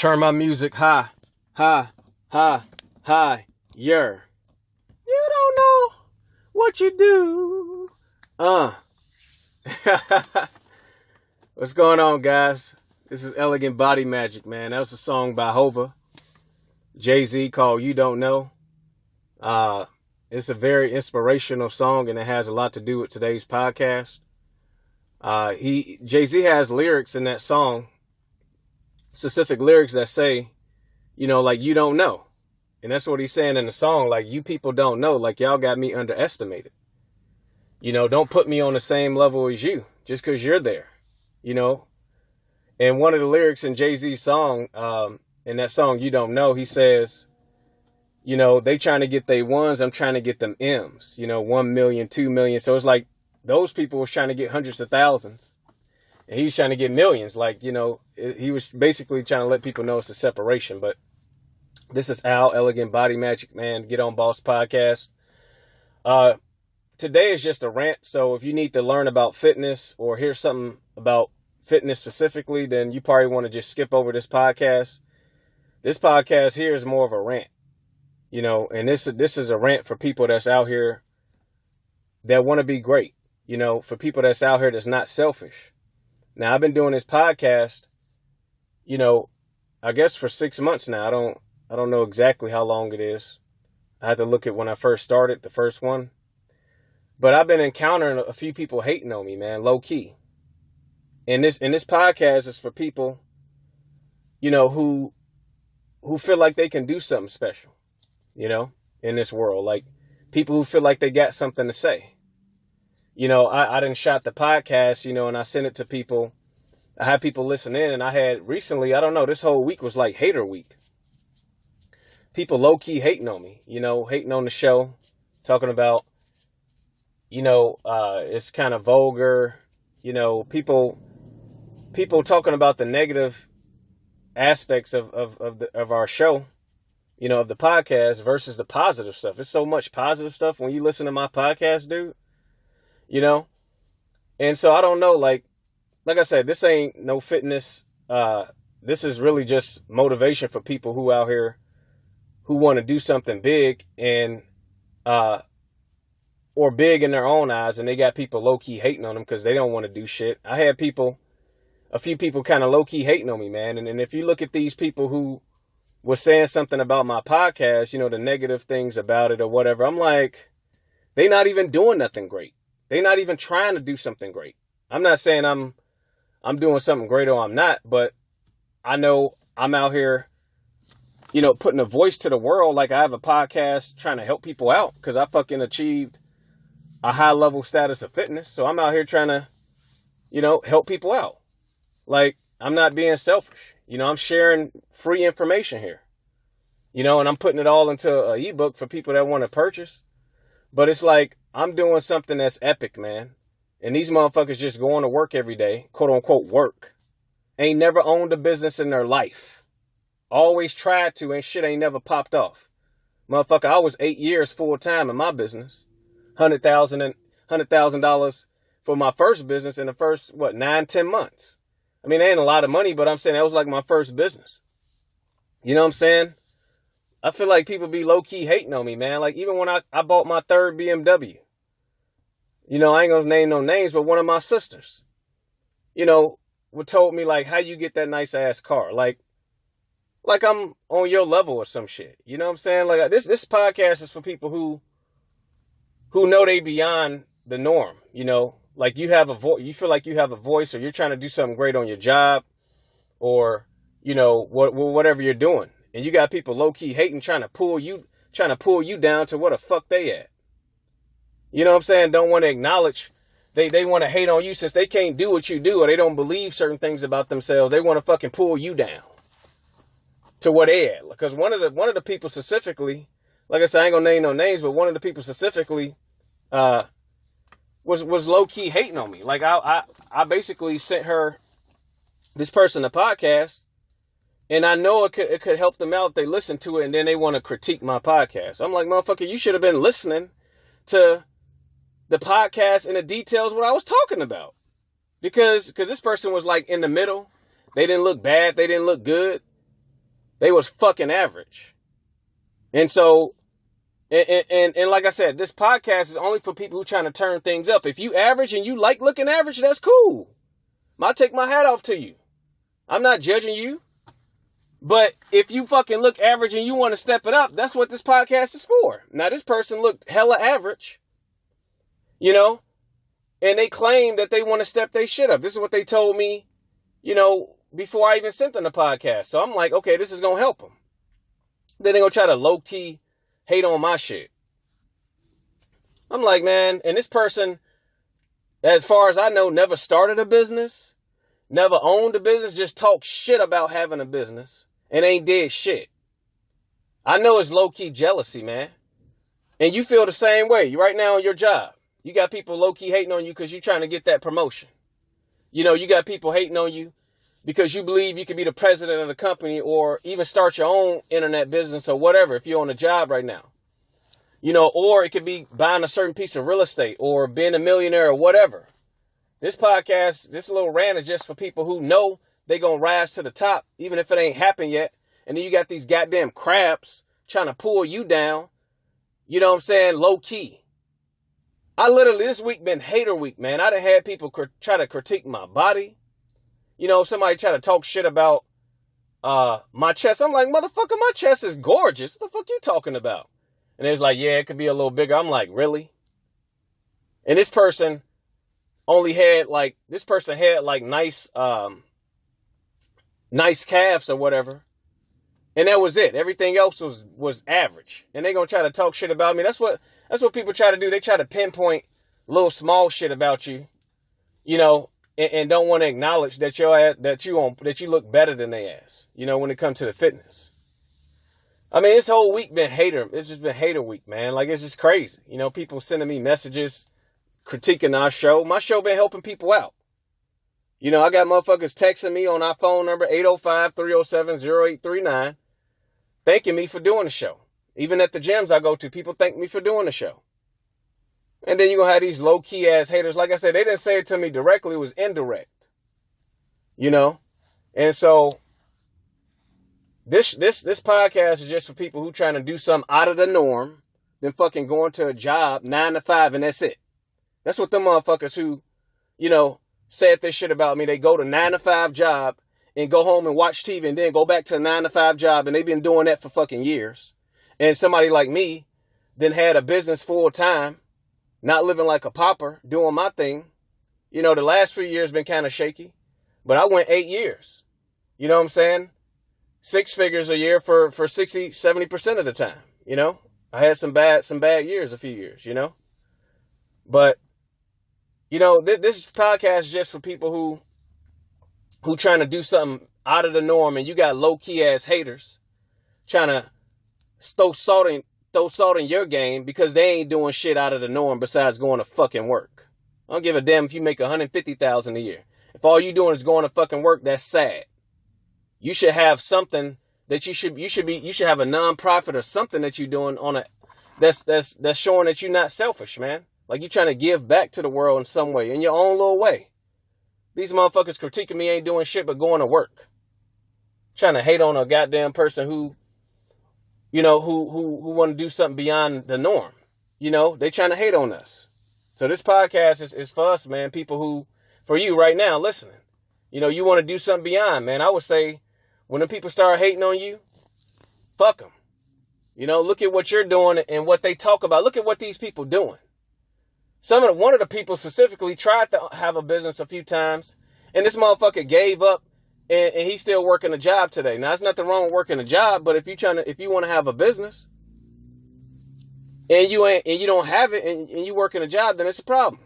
Turn my music high, high, high, high, yer. You don't know what you do. What's going on, guys? This is Elegant Body Magic, man. That was a song by Hova, Jay-Z, called You Don't Know. It's a very inspirational song, and it has a lot to do with today's podcast. Jay-Z has lyrics in that song, specific lyrics that say, like, you don't know. And that's what he's saying in the song. Like, you people don't know. Like, y'all got me underestimated. Don't put me on the same level as you just because you're there, And one of the lyrics in Jay-Z's song, in that song, You Don't Know, he says, they trying to get they ones, I'm trying to get them M's, 1 million, 2 million. So it's like those people was trying to get hundreds of thousands. And he's trying to get millions. Like, he was basically trying to let people know it's a separation. But this is Al, Elegant Body Magic, man. Get on Boss Podcast. Today is just a rant. So if you need to learn about fitness or hear something about fitness specifically, then you probably want to just skip over this podcast. This podcast here is more of a rant, and this is a rant for people that's out here that want to be great, for people that's out here that's not selfish. Now, I've been doing this podcast, I guess for 6 months now. I don't know exactly how long it is. I had to look at when I first started, the first one. But I've been encountering a few people hating on me, man, low key. And this podcast is for people, who feel like they can do something special, in this world. Like people who feel like they got something to say. I done shot the podcast, and I sent it to people. I had people listen in, and I had recently, I don't know, this whole week was like hater week. People low-key hating on me, hating on the show, talking about, it's kind of vulgar, people talking about the negative aspects of our show, of the podcast versus the positive stuff. It's so much positive stuff when you listen to my podcast, dude. And so I don't know, like I said, this ain't no fitness. This is really just motivation for people who out here who want to do something big and, or big in their own eyes. And they got people low key hating on them because they don't want to do shit. I had a few people kind of low key hating on me, man. And if you look at these people who were saying something about my podcast, the negative things about it or whatever, I'm like, they not even doing nothing great. They're not even trying to do something great. I'm not saying I'm doing something great or I'm not, but I know I'm out here, putting a voice to the world. Like I have a podcast trying to help people out because I fucking achieved a high level status of fitness. So I'm out here trying to, help people out. Like I'm not being selfish. I'm sharing free information here, and I'm putting it all into an ebook for people that want to purchase. But it's like, I'm doing something that's epic, man. And these motherfuckers just going to work every day, quote unquote work. Ain't never owned a business in their life. Always tried to, and shit ain't never popped off. Motherfucker, I was 8 years full time in my business. $100,000 for my first business in the first, 9-10 months. I mean, it ain't a lot of money, but I'm saying that was like my first business. You know what I'm saying? I feel like people be low-key hating on me, man. Like, even when I bought my third BMW, I ain't gonna name no names, but one of my sisters, told me, like, how you get that nice-ass car? Like I'm on your level or some shit. You know what I'm saying? Like, this podcast is for people who know they beyond the norm, Like, you have a voice, you feel like you have a voice, or you're trying to do something great on your job, or, whatever you're doing. And you got people low-key hating, trying to pull you down to where the fuck they at. You know what I'm saying? Don't want to acknowledge. They want to hate on you since they can't do what you do, or they don't believe certain things about themselves. They want to fucking pull you down to where they at. Because one of the people specifically, like I said, I ain't gonna name no names, but one of the people specifically was low-key hating on me. Like I basically sent this person a podcast. And I know it could help them out if they listen to it, and then they want to critique my podcast. I'm like, motherfucker, you should have been listening to the podcast and the details what I was talking about. Because this person was like in the middle. They didn't look bad. They didn't look good. They was fucking average. And so, and like I said, this podcast is only for people who trying to turn things up. If you average and you like looking average, that's cool. I take my hat off to you. I'm not judging you. But if you fucking look average and you want to step it up, that's what this podcast is for. Now, this person looked hella average, you know, and they claim that they want to step their shit up. This is what they told me, you know, before I even sent them the podcast. So I'm like, okay, this is going to help them. Then they going to try to low-key hate on my shit. I'm like, man, and this person, as far as I know, never started a business, never owned a business, just talk shit about having a business and ain't did shit. I know it's low-key jealousy, man. And you feel the same way right now on your job. You got people low-key hating on you because you're trying to get that promotion. You know, you got people hating on you because you believe you could be the president of the company or even start your own internet business or whatever if you're on a job right now. You know, or it could be buying a certain piece of real estate or being a millionaire or whatever. This podcast, this little rant is just for people who know they going to rise to the top, even if it ain't happened yet. And then you got these goddamn crabs trying to pull you down. You know what I'm saying? Low key. I literally, this week been hater week, man. I done had people try to critique my body. You know, somebody try to talk shit about my chest. I'm like, motherfucker, my chest is gorgeous. What the fuck you talking about? And it's like, yeah, it could be a little bigger. I'm like, really? And this person had nice, nice calves or whatever. And that was it. Everything else was average. And they gonna try to talk shit about me. That's what people try to do. They try to pinpoint little small shit about you, you know, and don't want to acknowledge that you look better than they ass, you know, when it comes to the fitness. I mean, this whole week it's just been hater week, man. Like, it's just crazy. You know, people sending me messages critiquing our show. My show been helping people out. You know, I got motherfuckers texting me on our phone number, 805-307-0839, thanking me for doing the show. Even at the gyms I go to, people thank me for doing the show. And then you're going to have these low-key ass haters. Like I said, they didn't say it to me directly. It was indirect. You know? And so this podcast is just for people who trying to do something out of the norm, then fucking going to a job 9 to 5 and that's it. That's what them motherfuckers who, you know, said this shit about me. They go to 9 to 5 job and go home and watch TV and then go back to a 9 to 5 job, and they've been doing that for fucking years. And somebody like me then had a business full time, not living like a pauper, doing my thing. You know, the last few years been kind of shaky, but I went 8 years. You know what I'm saying? 6 figures a year for 60, 70% of the time. You know, I had some bad years, a few years, you know, but you know, this podcast is just for people who trying to do something out of the norm, and you got low key ass haters trying to throw salt in your game because they ain't doing shit out of the norm besides going to fucking work. I don't give a damn if you make $150,000 a year. If all you doing is going to fucking work, that's sad. You should have something that you should have a nonprofit or something that you're doing that's showing that you're not selfish, man. Like you're trying to give back to the world in some way, in your own little way. These motherfuckers critiquing me ain't doing shit but going to work. Trying to hate on a goddamn person who, you know, who want to do something beyond the norm. You know, they trying to hate on us. So this podcast is for us, man. People for you right now listening. You know, you want to do something beyond, man. I would say when the people start hating on you, fuck them. You know, look at what you're doing and what they talk about. Look at what these people doing. One of the people specifically tried to have a business a few times, and this motherfucker gave up, and he's still working a job today. Now, there's nothing wrong with working a job, but if you want to have a business, and you don't have it, and you working a job, then it's a problem.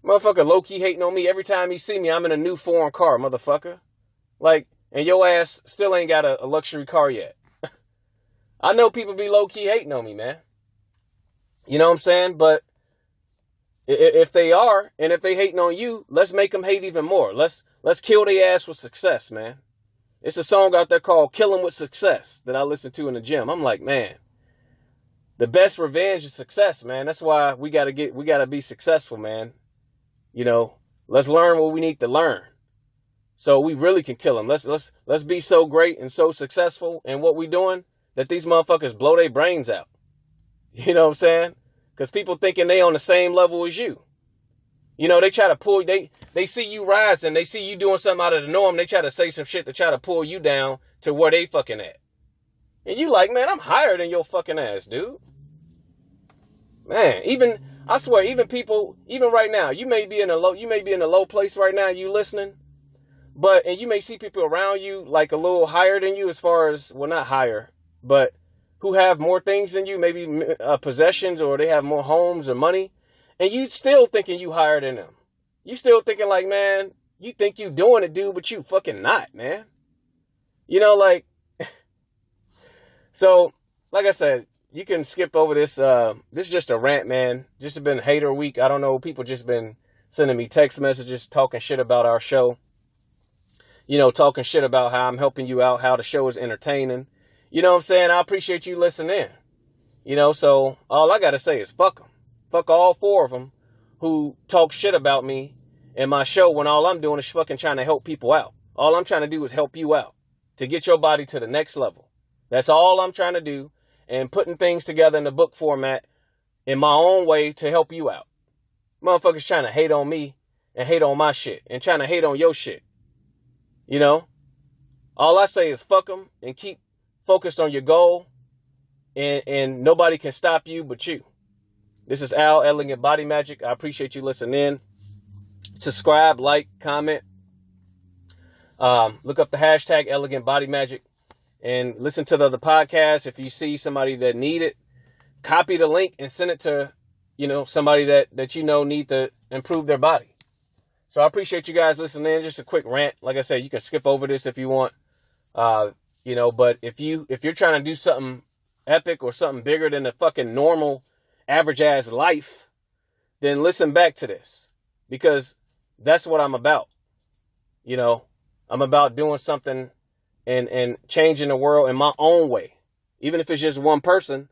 Motherfucker low-key hating on me every time he see me. I'm in a new foreign car, motherfucker. Like, and your ass still ain't got a luxury car yet. I know people be low-key hating on me, man. You know what I'm saying? But if they are, and if they hating on you, let's make them hate even more. Let's kill their ass with success, man. It's a song out there called "Kill 'Em with Success" that I listen to in the gym. I'm like, man, the best revenge is success, man. That's why we gotta be successful, man. You know, let's learn what we need to learn. So we really can kill them. Let's be so great and so successful in what we doing that these motherfuckers blow their brains out. You know what I'm saying? Because people thinking they on the same level as you. You know, they try to pull, they see you rising, they see you doing something out of the norm, they try to say some shit to try to pull you down to where they fucking at. And you like, man, I'm higher than your fucking ass, dude. Man, I swear, even people, even right now, you may be in a low place right now, you listening, and you may see people around you like a little higher than you as far as, well, not higher, but who have more things than you, maybe possessions, or they have more homes or money. And you still thinking you higher than them. You still thinking like, man, you think you doing it, dude, but you fucking not, man. You know, like, so, like I said, you can skip over this. This is just a rant, man. Just been hater week. I don't know. People just been sending me text messages, talking shit about our show. You know, talking shit about how I'm helping you out, how the show is entertaining. You know what I'm saying? I appreciate you listening. You know, so all I got to say is fuck them. Fuck all four of them who talk shit about me and my show when all I'm doing is fucking trying to help people out. All I'm trying to do is help you out to get your body to the next level. That's all I'm trying to do, and putting things together in the book format in my own way to help you out. Motherfuckers trying to hate on me and hate on my shit and trying to hate on your shit. You know? All I say is fuck them and keep focused on your goal, and nobody can stop you but you. This is Al, Elegant Body Magic. I appreciate you listening in. Subscribe, like, comment. Look up the hashtag Elegant Body Magic and listen to the other podcasts. If you see somebody that need it, copy the link and send it to, you know, somebody that you know need to improve their body. So I appreciate you guys listening in. Just a quick rant. Like I said, you can skip over this if you want. You know, but if you're trying to do something epic or something bigger than the fucking normal average ass life, then listen back to this, because that's what I'm about. You know, I'm about doing something and changing the world in my own way, even if it's just one person.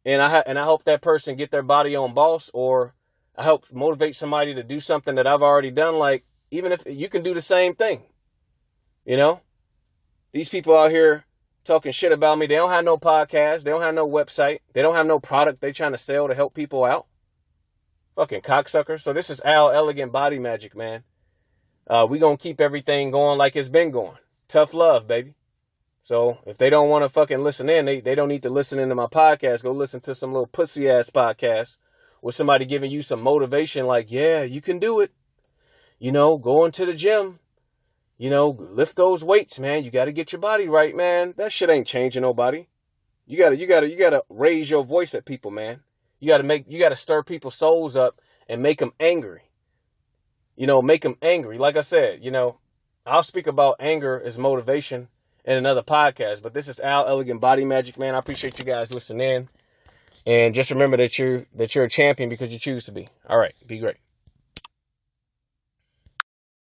And I hope that person get their body on boss, or I help motivate somebody to do something that I've already done. Like, even if you can do the same thing, you know, these people out here talking shit about me. They don't have no podcast. They don't have no website. They don't have no product they trying to sell to help people out. Fucking cocksucker. So this is Al, Elegant Body Magic, man. We gonna keep everything going like it's been going. Tough love, baby. So if they don't want to fucking listen in, they don't need to listen into my podcast. Go listen to some little pussy ass podcast with somebody giving you some motivation like, yeah, you can do it. You know, go into the gym. You know, lift those weights, man. You got to get your body right, man. That shit ain't changing nobody. You gotta raise your voice at people, man. You gotta stir people's souls up and make them angry. You know, make them angry. Like I said, you know, I'll speak about anger as motivation in another podcast, but this is Al, Elegant Body Magic, man. I appreciate you guys listening in, and just remember that you're a champion because you choose to be. All right, be great.